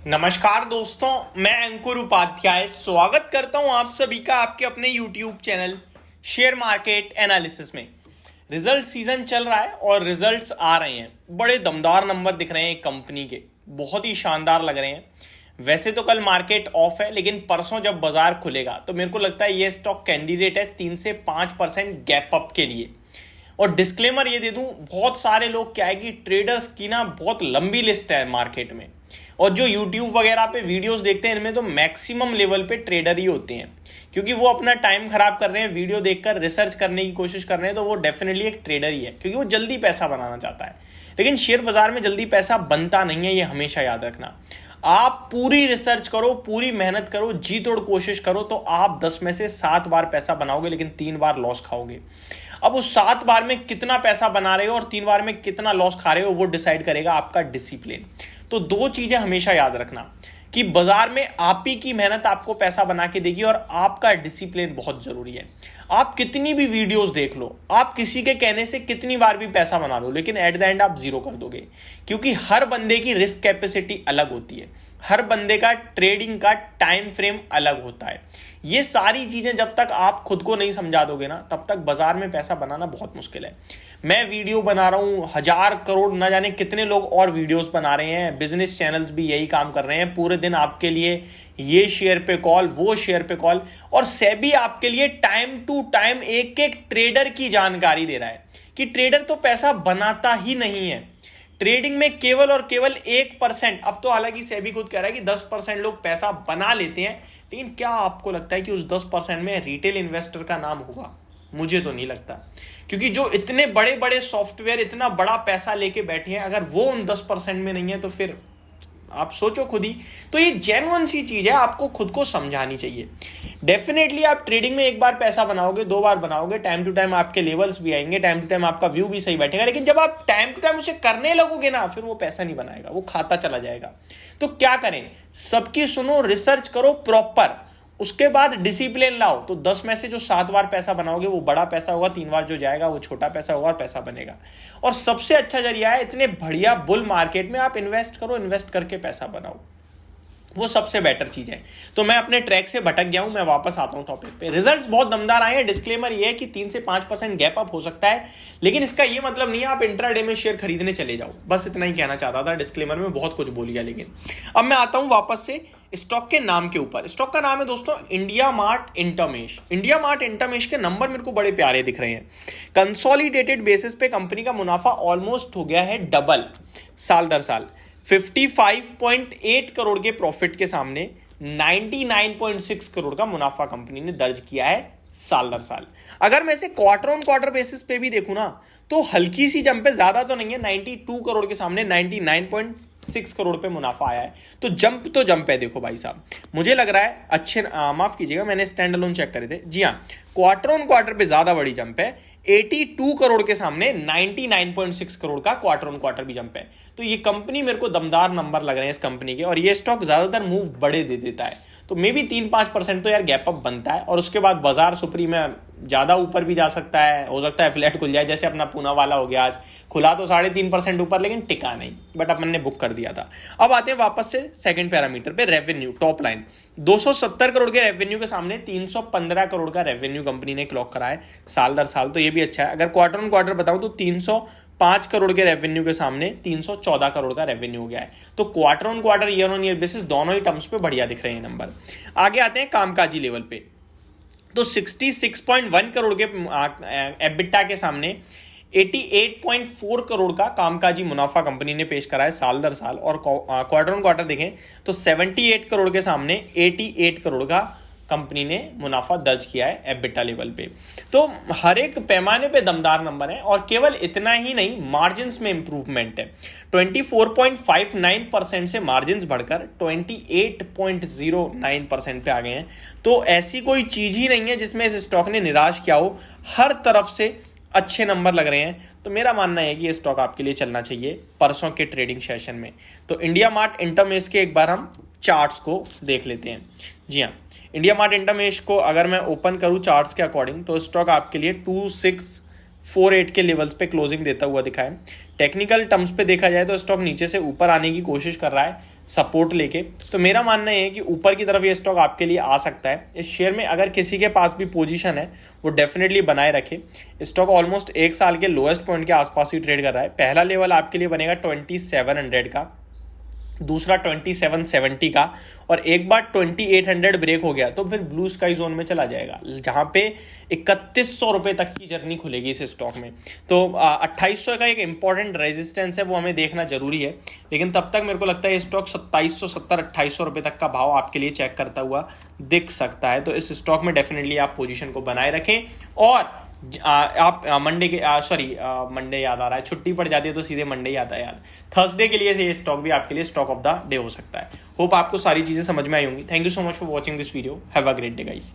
नमस्कार दोस्तों, मैं अंकुर उपाध्याय स्वागत करता हूं आप सभी का आपके अपने YouTube channel share market analysis में। रिजल्ट सीजन चल रहा है और रिजल्ट्स आ रहे हैं। बड़े दमदार नंबर दिख रहे हैं कंपनी के, बहुत ही शानदार लग रहे हैं। वैसे तो कल मार्केट ऑफ है, लेकिन परसों जब बाजार खुलेगा तो मेरे को लगता है ये स्टॉक कैंडिडेट है 3 से 5% गैप अप के लिए। और डिस्क्लेमर ये दे दूं, बहुत सारे लोग क्या है कि ट्रेडर्स की ना बहुत लंबी लिस्ट है मार्केट में, और जो यूट्यूब वगैरह पे वीडियोस देखते हैं इनमें तो मैक्सिमम लेवल पे ट्रेडर ही होते हैं, क्योंकि वो अपना टाइम खराब कर रहे हैं, वीडियो देखकर रिसर्च करने की कोशिश कर रहे हैं, तो वो डेफिनेटली एक ट्रेडर ही है, क्योंकि वो जल्दी पैसा बनाना चाहता है। लेकिन शेयर बाजार में जल्दी पैसा बनता नहीं है, ये हमेशा याद रखना। आप पूरी रिसर्च करो, पूरी मेहनत करो, जी तोड़ कोशिश करो, तो आप 10 में से 7 बार पैसा बनाओगे, लेकिन 3 बार लॉस खाओगे। अब उस 7 बार में कितना पैसा बना रहे हो और 3 बार में कितना लॉस खा रहे हो, वो डिसाइड करेगा आपका डिसिप्लिन। तो 2 चीजें हमेशा याद रखना कि बाजार में आप ही की मेहनत आपको पैसा बना के देगी, और आपका डिसिप्लिन बहुत जरूरी है। आप कितनी भी वीडियोस देख लो, आप किसी के कहने से कितनी बार भी पैसा बना लो, लेकिन एट द एंड आप जीरो कर दोगे, क्योंकि हर बंदे की रिस्क कैपेसिटी अलग होती है, हर बंदे का ट्रेडिंग का टाइम फ्रेम अलग होता है। ये सारी चीजें जब तक आप खुद को नहीं समझा दोगे ना, तब तक बाजार में पैसा बनाना बहुत मुश्किल है। मैं वीडियो बना रहा हूं, 1000 करोड़ ना जाने कितने लोग और वीडियोस बना रहे हैं, बिजनेस चैनल्स भी यही काम कर रहे हैं, पूरे दिन आपके लिए ये शेयर पे कॉल, वो शेयर पे कॉल, और सेबी आपके लिए टाइम टू टाइम एक एक ट्रेडर की जानकारी दे रहा है कि ट्रेडर तो पैसा बनाता ही नहीं है। ट्रेडिंग में केवल और केवल 1%, अब तो हालांकि सेबी खुद कह रहा है कि 10% लोग पैसा बना लेते हैं, लेकिन क्या आपको लगता है कि उस 10% में रिटेल इन्वेस्टर का नाम होगा? मुझे तो नहीं लगता, क्योंकि जो इतने बड़े बड़े सॉफ्टवेयर इतना बड़ा पैसा लेके बैठे हैं, अगर वो उन 10% में नहीं है तो फिर आप सोचो खुद ही। तो ये जेन्युइन सी चीज है, आपको खुद को समझानी चाहिए। डेफिनेटली आप ट्रेडिंग में एक बार पैसा बनाओगे, 2 बार बनाओगे, टाइम टू टाइम आपके लेवल्स भी आएंगे, टाइम टू टाइम आपका व्यू भी सही बैठेगा, लेकिन जब आप टाइम टू टाइम उसे करने लगोगे ना, फिर वो पैसा नहीं बनाएगा, वो खाता चला जाएगा। तो क्या करें? सबकी सुनो, रिसर्च करो प्रॉपर, उसके बाद डिसिप्लिन लाओ, तो 10 में से जो 7 बार पैसा बनाओगे वो बड़ा पैसा होगा, 3 बार जो जाएगा वो छोटा पैसा होगा और पैसा बनेगा। और सबसे अच्छा जरिया है, इतने बढ़िया बुल मार्केट में आप इन्वेस्ट करो, इन्वेस्ट करके पैसा बनाओ, वो सबसे बेटर चीज है। तो मैं अपने ट्रैक से भटक गया हूं, मैं वापस आता हूं टॉपिक पे। रिजल्ट्स बहुत दमदार आए हैं। डिस्क्लेमर ये है कि 3 से 5% गैप अप हो सकता है, लेकिन इसका ये मतलब नहीं है आप इंट्राडे में शेयर खरीदने चले जाओ। बस इतना ही कहना चाहता था। डिस्क्लेमर में बहुत कुछ बोल गया, लेकिन अब मैं आता हूं वापस से स्टॉक के नाम के ऊपर। स्टॉक का नाम है दोस्तों India mart Intermesh. India mart Intermesh के नंबर मेरे को बड़े प्यारे दिख रहे हैं। कंसोलिडेटेड बेसिस पे कंपनी का मुनाफा ऑलमोस्ट हो गया है डबल साल दर साल। 55.8 करोड़ के प्रॉफिट के सामने 99.6 करोड़ का मुनाफा कंपनी ने दर्ज किया है साल दर साल। अगर मैं इसे क्वार्टर ऑन क्वार्टर बेसिस पे भी देखूं ना, तो हल्की सी जंप है, ज्यादा तो नहीं है। 92 करोड़ के सामने 99.6 करोड़ पे मुनाफा आया है, तो जंप है। देखो भाई साहब, मुझे लग रहा है अच्छे, माफ कीजिएगा मैंने स्टैंड अलोन चेक करे थे, जी हाँ, क्वार्टर ऑन क्वार्टर पे ज्यादा बड़ी जंप है। 82 करोड़ के सामने 99.6 करोड़ का क्वार्टर ऑन क्वार्टर भी जंप है। तो ये कंपनी मेरे को दमदार नंबर लग रहे हैं इस कंपनी के, और ये स्टॉक ज्यादातर मूव बड़े दे देता है, तो मे भी 3-5% तो यार गैप अप बनता है, और उसके बाद बाजार सुप्री में ज्यादा ऊपर भी जा सकता है, हो सकता है फ्लैट खुल जाए, जैसे अपना पूना वाला हो गया, आज खुला तो 3.5% ऊपर, लेकिन टिका नहीं, बट अपन ने बुक कर दिया था। अब आते हैं वापस से सेकंड पैरामीटर पे, रेवेन्यू, टॉप लाइन। 270 करोड़ के रेवेन्यू के सामने 315 करोड़ का रेवेन्यू कंपनी ने क्लॉक करा है साल दर साल, तो ये भी अच्छा है। अगर क्वार्टर ऑन क्वार्टर बताऊं तो 305 करोड़ के रेवेन्यू के सामने 314 करोड़ का रेवेन्यू हो गया है। तो quarter on quarter, year on year basis, दोनों ही टर्म्स पे बढ़िया दिख रहे हैं नंबर। आगे आते हैं कामकाजी लेवल पे, तो 66.1 करोड़ के एबिटा के सामने 88.4 करोड़ का कामकाजी मुनाफा कंपनी ने पेश करा है साल दर साल, और क्वार्टर ऑन क्वार्टर देखें तो 78 करोड़ के सामने 88 करोड़ का कंपनी ने मुनाफा दर्ज किया है एबिटा लेवल पे। तो हर एक पैमाने पे दमदार नंबर है, और केवल इतना ही नहीं, मार्जिन्स में इंप्रूवमेंट है। 24.59% से मार्जिन्स बढ़कर 28.09% पे आ गए हैं। तो ऐसी कोई चीज ही नहीं है जिसमें इस स्टॉक ने निराश किया हो, हर तरफ से अच्छे नंबर लग रहे हैं। तो मेरा मानना है कि ये स्टॉक आपके लिए चलना चाहिए परसों के ट्रेडिंग सेशन में। तो इंडिया मार्ट इंटरमेश के एक बार हम चार्ट्स को देख लेते हैं। जी हाँ, इंडिया मार्ट इंटरमेश को अगर मैं ओपन करूं चार्ट्स के अकॉर्डिंग, तो स्टॉक आपके लिए 48 के लेवल्स पे क्लोजिंग देता हुआ दिखा है। टेक्निकल टर्म्स पे देखा जाए तो स्टॉक नीचे से ऊपर आने की कोशिश कर रहा है सपोर्ट लेके। तो मेरा मानना है कि ऊपर की तरफ ये स्टॉक आपके लिए आ सकता है। इस शेयर में अगर किसी के पास भी पोजीशन है वो डेफिनेटली बनाए रखे। स्टॉक ऑलमोस्ट 1 साल के लोएस्ट पॉइंट के आसपास ही ट्रेड कर रहा है। पहला लेवल आपके लिए बनेगा 2700 का, दूसरा 2770 का, और एक बार 2800 ब्रेक हो गया तो फिर ब्लू स्काई जोन में चला जाएगा, जहां पे 3100 रुपए तक की जर्नी खुलेगी इस स्टॉक में। तो 2800 का एक इंपॉर्टेंट रेजिस्टेंस है, वो हमें देखना जरूरी है। लेकिन तब तक मेरे को लगता है ये स्टॉक 2770-2800 रुपए तक का भाव आपके लिए चेक करता हुआ दिख सकता है। तो इस स्टॉक में डेफिनेटली आप पोजिशन को बनाए रखें। और आप मंडे याद आ रहा है, छुट्टी पड़ जाती है तो सीधे मंडे ही आता है याद। थर्सडे के लिए ये स्टॉक भी आपके लिए स्टॉक ऑफ द डे हो सकता है। होप आपको सारी चीजें समझ में आई होंगी। Thank you so much for watching this video. Have a great day guys.